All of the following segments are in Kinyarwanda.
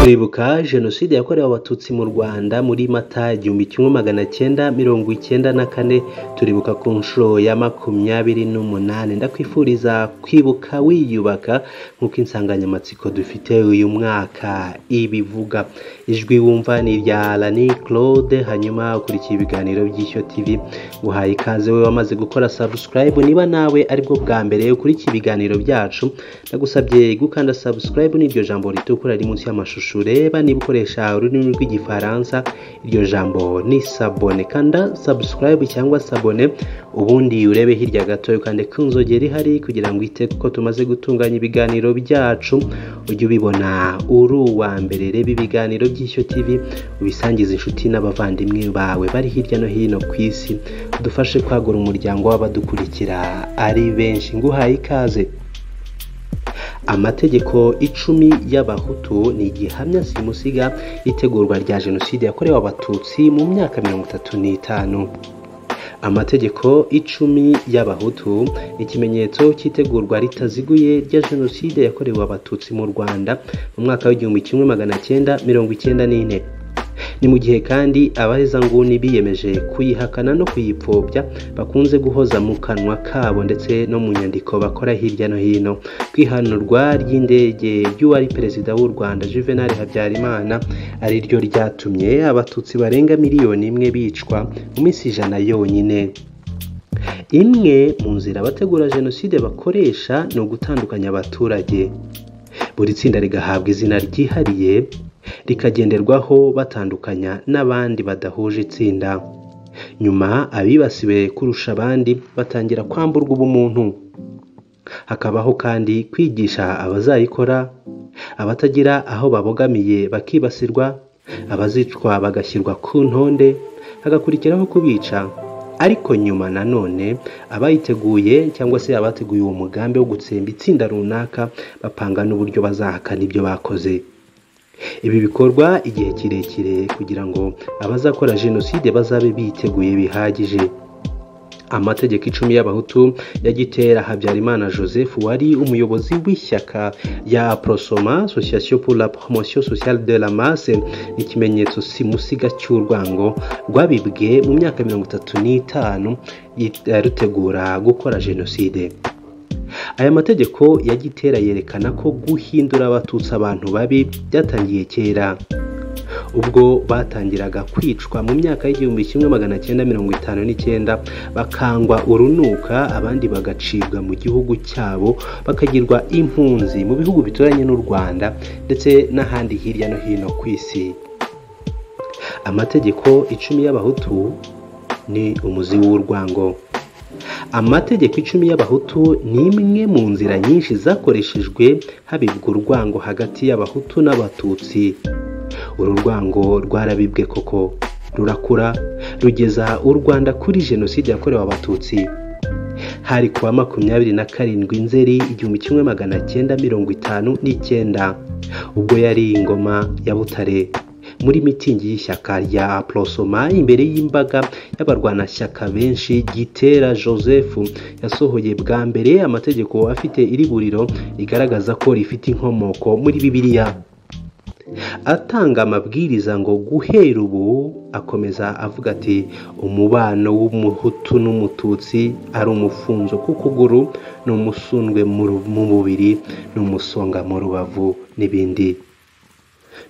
Turibuka jenoside yakorewe abatutsi mu Rwanda muri Mata 1994. Turibuka ku nshuro ya 28. Ndakwifuriza kwibuka wiyubaka nk'uko insanganyamatsiko dufite uyu mwaka ibivuga. Ijwi wumva ni rya Lani Claude, hanyuma ukurikiye ibiganiro by'Ishyo TV. Uhaye ikaze we wamaze gukora subscribe, niba nawe aribwo bwa mbere ukurikiye ibiganiro byacu, ndagusabye gukanda subscribe n'iryo jambo ritukura riri munsi y'amashusho ureba. Niba ukoresha ururimi rw'igifaransa, iryo jambo ni s'abonner. Kanda subscribe cyangwa s'abonner, ubundi urebe hirya gato ukande kunzogera ihari kugira ngo ite kuko tumaze gutunganya ibiganiro byacu ujye ubibona uri uwa mbere. Reba ibiganiro by'Ishyo TV, ubisangiza inshuti n'abavandimwe bawe bari hirya no hino ku isi, dufashe kwagura umuryango w'abadukurikira ari benshi. Nguhaye ikaze. Amategeko 10 y'abahutu ni igihamya simusiga itegurwa rya jenoside yakorewe abatutsi mu myaka 35. Amategeko 10 y'abahutu ikimenyetso cy'itegurwa ritaziguye rya jenoside yakorewe abatutsi mu Rwanda mu mwaka w'1994. Ni mu gihe kandi abahezanguni biyemeje kuyihakana no kuyipfobya bakunze guhoza mu kanwa kabo ndetse no mu nyandiko bakora hirya no hino. Kwihanurwa ry'indege y'uwari perezida w'u Rwanda Juvenal Habyarimana ari ryo ryatumye abatutsi barenga miliyoni 1 bicwa mu minsi 100 yonyine. Imwe mu nzira abategura jenoside bakoresha ni ugutandukanya abaturage. Buri tsinda rigahabwa izina ryihariye rikagenderwaho batandukanya n'abandi badahuje itsinda. Nyuma abibasiwe kurusha abandi batangira kwamburwa ubumuntu. Hakabaho kandi kwigisha abazayikora, abatagira aho babogamiye bakibasirwa, abazicwa bagashyirwa ku ntonde, hagakurikiraho kubica. Ariko nyuma nanone abayiteguye cyangwa se abateguye uwo mugambi wo gutsemba itsinda runaka bapanga n'uburyo bazahakana ibyo bakoze. Ibi bikorwa igihe kirekire kugira ngo abazakora jenoside bazabe biteguye bihagije. Amategeko 10 y'abahutu ya Gitera Habyarimana Joseph wari umuyobozi w'ishyaka ya Prosoma, Association pour la promotion sociale de la masse, n'ikimenyetso simusiga cy'urwango rwabibwe mu myaka 35 rutegura gukora jenoside. Aya mategeko ya Gitera yerekana ko guhindura abatutsi abantu babi byatangiye kera, ubwo batangiraga kwicwa mu myaka y'1959 bakangwa urunuka, abandi bagacibwa mu gihugu cyabo bakagirwa impunzi mu bihugu bituranye n'u Rwanda ndetse n'ahandi hirya no hino ku isi. Amategeko 10 y'abahutu ni umuzi w'urwango. Amategeko 10 y'abahutu ni imwe mu nzira nyinshi zakoreshejwe habibwa urwango hagati y'abahutu n'abatutsi. Uru rwango rwarabibwe koko rurakura rugeza u Rwanda kuri jenoside yakorewe abatutsi. Hari kuwa 27 Nzeri 1959 ubwo yari ingoma ya Butare muri mitingi y'ishyaka rya Prosoma imbere y'imbaga y'abarwanashyaka benshi. Gitera Joseph yasohoye bwa mbere amategeko afite iri buriro rigaragaza ko rifite inkomoko muri Bibiliya, atanga amabwiriza ngo guhera ubu, akomeza avuga ati umubano w'umuhutu n'umututsi ari umufunzo ku kuguru, n'umusundwe mu mubiri, n'umusonga mu rubavu n'ibindi.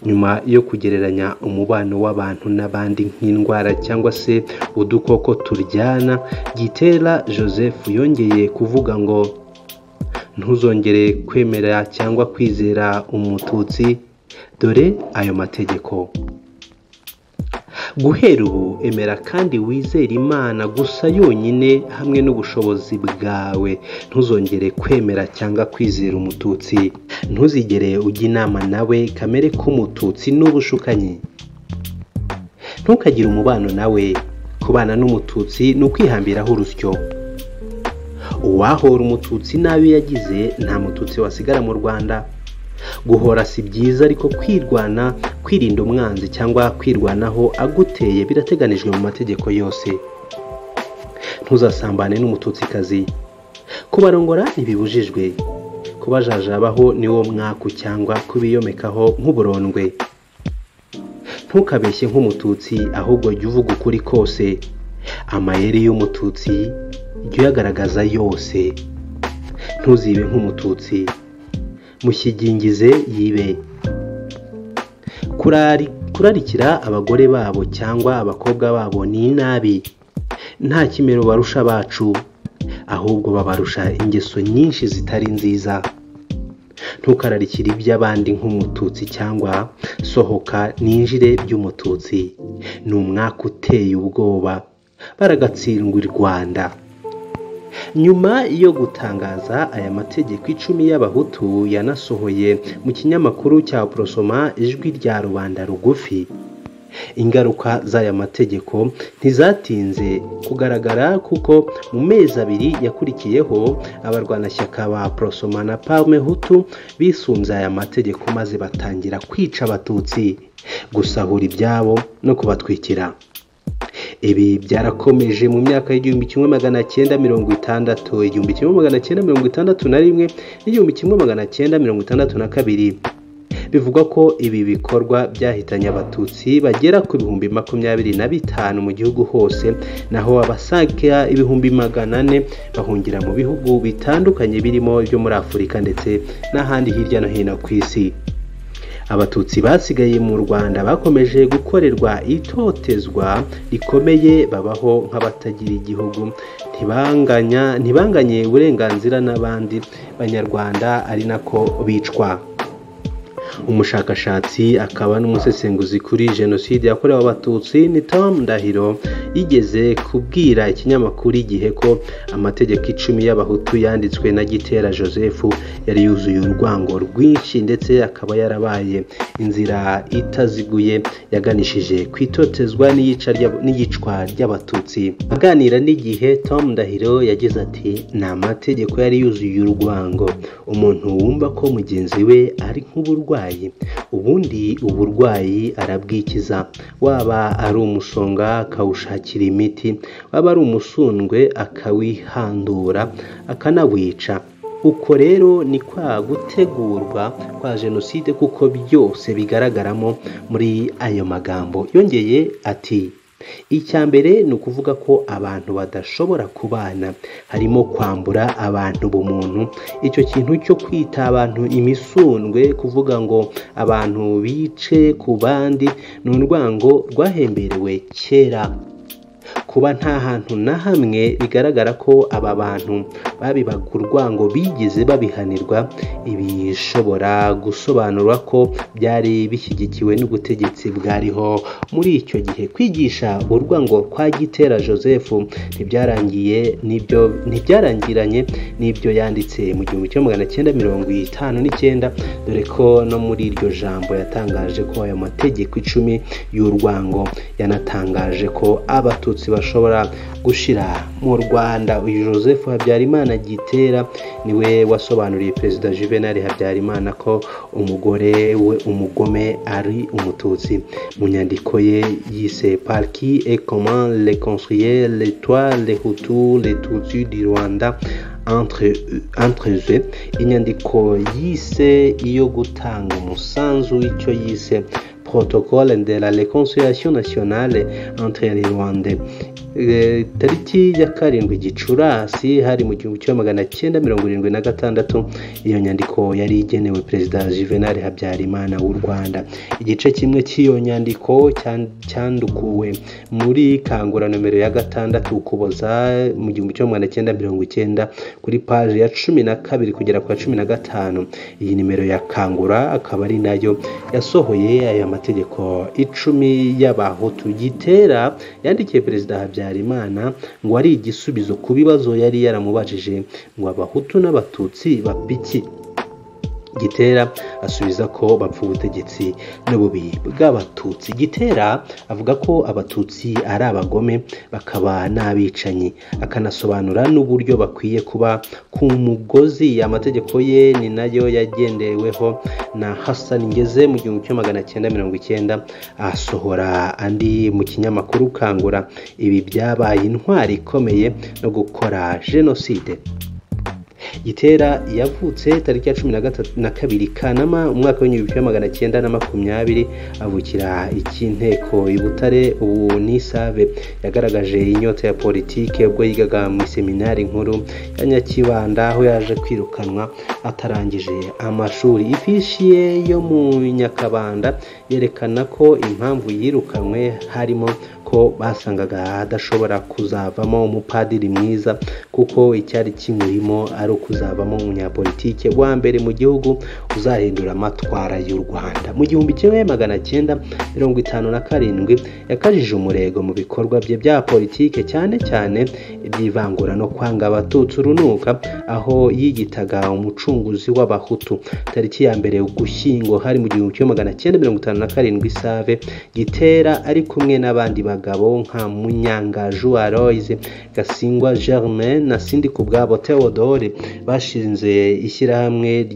Nyuma yo kugereranya umubano w'abantu n'abandi nk'indwara cyangwa se udukoko turyana, Gitera Joseph yongeye kuvuga ngo ntuzongere kwemera cyangwa kwizera umututsi. Dore ayo mategeko: guhera ubu emera kandi wizera Imana gusa yonyine hamwe n'ubushobozi bwawe. Ntuzongere kwemera cyangwa kwizera umututsi. Ntuzigere ujya inama nawe kamere k'umututsi n'ubushukanyi. Ntukagire umubano nawe. Kubana n'umututsi ni ukwihambiraho urusyo. Uwahora umututsi nabi yagize nta mututsi wasigara mu Rwanda. Guhora si byiza, ariko kwirwana, kwirinda umwanzi cyangwa kwirwanaho aguteye birateganijwe mu mategeko yose. Ntuzasambane n'umututsikazi. Kubarongora ntibibujijwe. Kubajajabaho niwo mwaku cyangwa kubiyomekaho nk'uburondwe. ntukabeshye nk'umututsi ahubwo jya uvuga ukuri kose. Amayeri y'umututsi jya uyagaragaza yose, ntuzibe nk'umututsi. Mushyigingize yibe. Kurarikira abagore babo cyangwa abakobwa babo ni inabi. Nta kimero barusha bacu, ahubwo babarusha ingeso nyinshi zitari nziza. Ntukararikire iby'abandi nk'umututsi cyangwa sohoka ninjire by'umututsi. Ni umwaka uteye ubwoba, baragatsindwa i Rwanda. Nyuma yo gutangaza aya mategeko 10 y'abahutu yanasohoye mu kinyamakuru cya Prosoma ijwi rya rubanda rugufi, ingaruka z'aya mategeko ntizatinze kugaragara kuko mu mezi 2 yakurikiyeho abarwanashyaka ba Prosoma na Parme Hutu bisunze aya mategeko maze batangira kwica abatutsi, gusahura ibyabo no kubatwikira. Ibi byarakomeje mu myaka y'1960, 1961 n'1962. Bivugwa ko ibi bikorwa byahitanye abatutsi bagera ku 25,000 mu gihugu hose, naho abasaga 400,000 bahungira mu bihugu bitandukanye birimo byo muri Afurika ndetse n'ahandi hirya no hino ku isi. Abatutsi basigaye mu Rwanda bakomeje gukorerwa itotezwa rikomeye, babaho nk'abatagira igihugu, ntibanganye uburenganzira n'abandi banyarwanda, ari nako bicwa. Umushakashatsi akaba n'umusesenguzi kuri jenoside yakorewe abatutsi ni Tom Ndahiro yigeze kubwira ikinyamakuru Igihe ko amategeko 10 y'abahutu yanditswe na Gitera Joseph yari yuzuye urwango rwinshi ndetse akaba yarabaye inzira itaziguye yaganishije kwitotezwa n'iyicwa ry'abatutsi. Aganira n'Igihe, Tom Ndahiro yagize ati ni amategeko yari yuzuye urwango, umuntu wumva ko mugenzi we ari nk'uburwayi, ubundi uburwayi arabwikiza, waba ari umusonga akawushakira imiti, waba ari umusundwe akawihandura akanawica. Uko rero ni kwa gutegurwa kwa jenoside kuko byose bigaragaramo muri ayo magambo. Yongeye ati icyambere ni ukuvuga ko abantu badashobora kubana, harimo kwambura abantu bumuntu. Icyo kintu cyo kwita abantu imisundwe, kuvuga ngo abantu bice ku bandi, ni urwango rwahemberewe kera. Kuba nta hantu na hamwe bigaragara ko aba bantu babibaga urwango bigeze babihanirwa, ibishobora gusobanura ko byari bishyigikiwe n'ubutegetsi bwariho muri icyo gihe. Kwigisha urwango kwa Gitera Joseph ntibyarangiranye n'ibyo yanditse mu 1959, dore ko no muri iryo jambo yatangaje ko ayo mategeko 10 y'urwango yanatangaje ko abatutsi bashobora gushira mu Rwanda. Uyu Joseph Habyarimana Gitera niwe wasobanuriye Perezida Juvenal Habyarimana ko umugore we umugome ari umututsi. Mu nyandiko ye yise Par qui et comment les construire les toits les Hutus les Tutsis du Rwanda entre eux, inyandiko yise iyo gutanga umusanzu w'icyo yise protocole de la réconciliation nationale entre les Rwandais. Tariki ya 7 Gicurasi hari mu 1976. Iyo nyandiko yari igenewe Perezida Juvenal Habyarimana w'u Rwanda. Igice kimwe cy'iyo nyandiko cyandukuwe muri Kangura nomero ya 6 Ukuboza mu 1990 kuri page ya 12 kugera kwa 15. Iyi nimero ya Kangura akaba ari nayo yasohoye aya mategeko 10 y'abahutu. Gitera yandikiye Perezida Habyarimana ngo ari igisubizo ku bibazo yari yaramubajije ngo abahutu n'abatutsi bapiki. Gitera asubiza ko bapfa ubutegetsi n'ububi bw'abatutsi. Gitera avuga ko abatutsi ari abagome bakaba n'abicanyi, akanasobanura n'uburyo bakwiye kuba ku mugozi. Amategeko ye ni nayo yagendeweho na Hassan Ngeze mu 1990 asohora andi mu kinyamakuru Kangura. Ibi byabaye intwari ikomeye no gukora jenoside. Gitera yavutse tariki ya 12 Kanama umwaka w'1920 avukira ikinteko i Butare ubu n'Isave. Yagaragaje inyota ya politike ubwo yigaga mu seminari nkuru ya Nyakibanda aho yaje kwirukanwa atarangije amashuri. Ifishi ye yo mu Nyakabanda yerekana ko impamvu yirukanwe harimo ko basangaga adashobora kuzavamo umupadiri mwiza kuko icyari kimurimo ari ukuzavamo umunyapolitike wa mbere mu gihugu uzahindura amatwara y'u Rwanda. Mu 1957 yakajije umurego mu bikorwa bye bya politike cyane cyane iby'ivangura no kwanga abatutsi urunuka aho yigitaga umucunguzi w'abahutu. Tariki ya mbere Ugushyingo hari mu 1957 Isave, Gitera ari kumwe n'abandi bagabo nka Munyangaju Aloys, Gasingwa Germain na Sindikubwabo Theodore bashinze ishyirahamwe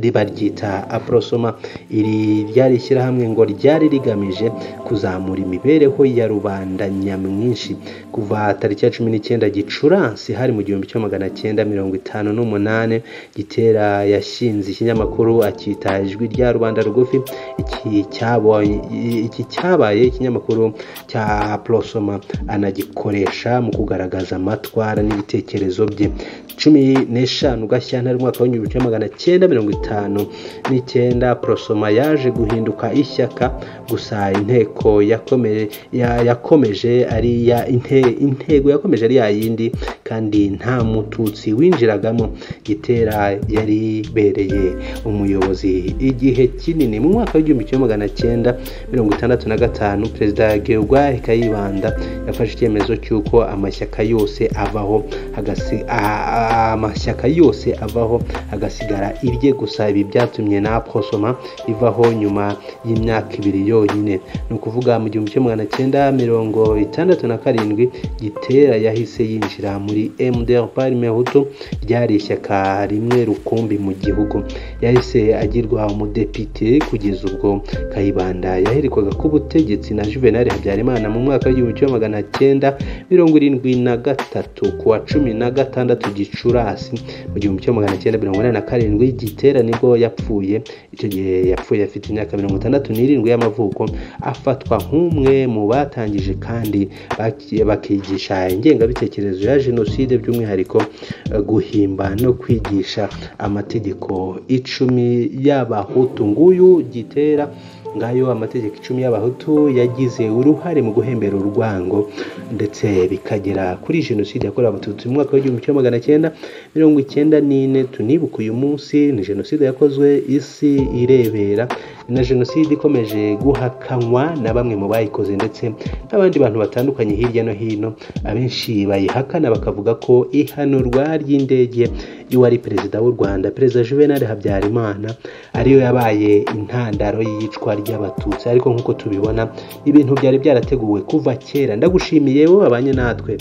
ribaryita Aprosoma. Iri ryari ishyirahamwe ngo ryari rigamije kuzamura imibereho ya rubanda nyamwinshi. Kuva tariki ya 19 Gicurasi hari mu 1958 Gitera yashinze ikinyamakuru akita Ijwi rya Rubanda Rugufi. Iki cyabaye ikinyamakuru cya Aprosoma, anagikoresha mu kugaragaza amatwara n'ibitekerezo bye. 15 Gashyantare umwaka wa 1959 Aprosoma yaje guhinduka ishyaka, gusa intego yakomeje ari ya yindi kandi nta mututsi winjiragamo. Gitera yari bereye umuyobozi igihe kinini. Mu mwaka wa 1965 Perezida George Kayibanda yafashe icyemezo cy'uko amashyaka yose avaho hagasigara irye gusa. Ibi byatumye na Aprosoma ivaho nyuma y'imyaka 2 yonyine. Ni ukuvuga mu 1967 Gitera yahise yinjira muri MDR Parme Hutu, ryari ishyaka rimwe rukumbi mu gihugu. Yahise agirwa umudepite kugeza ubwo Kayibanda yaherekwaga ku butegetsi na Juvenal Habyarimana mu mwaka wa 1973 kuwa 16 Gicurasi. Mu 1987 Gitera nibwo yapfuye. Icyo gihe yapfuye afite imyaka 67 y'amavuko, afatwa nk'umwe mu batangije kandi bakigisha ingengabitekerezo ya jenoside, by'umwihariko guhimba no kwigisha amategeko 10 y'abahutu. Nguyu Gitera, ngayo amategeko 10 y'abahutu yagize uruhare mu guhembera urwango ndetse bikagera kuri jenoside yakorewe abatutsi mu mwaka wa 1994. Tunibuka uyu munsi ni jenoside yakozwe isi irebera, na jenoside ikomeje guhakanwa na bamwe mu bayikoze ndetse n'abandi bantu batandukanye hirya no hino. Abenshi bayihakana bakavuga ko ihanurwa ry'indege y'uwari perezida w'u Rwanda, Perezida Juvenal Habyarimana, ariyo yabaye intandaro y'iyicwa ry'abatutsi. Ariko nk'uko tubibona ibintu byari byarateguwe kuva kera. Ndagushimiye wowe abanye natwe.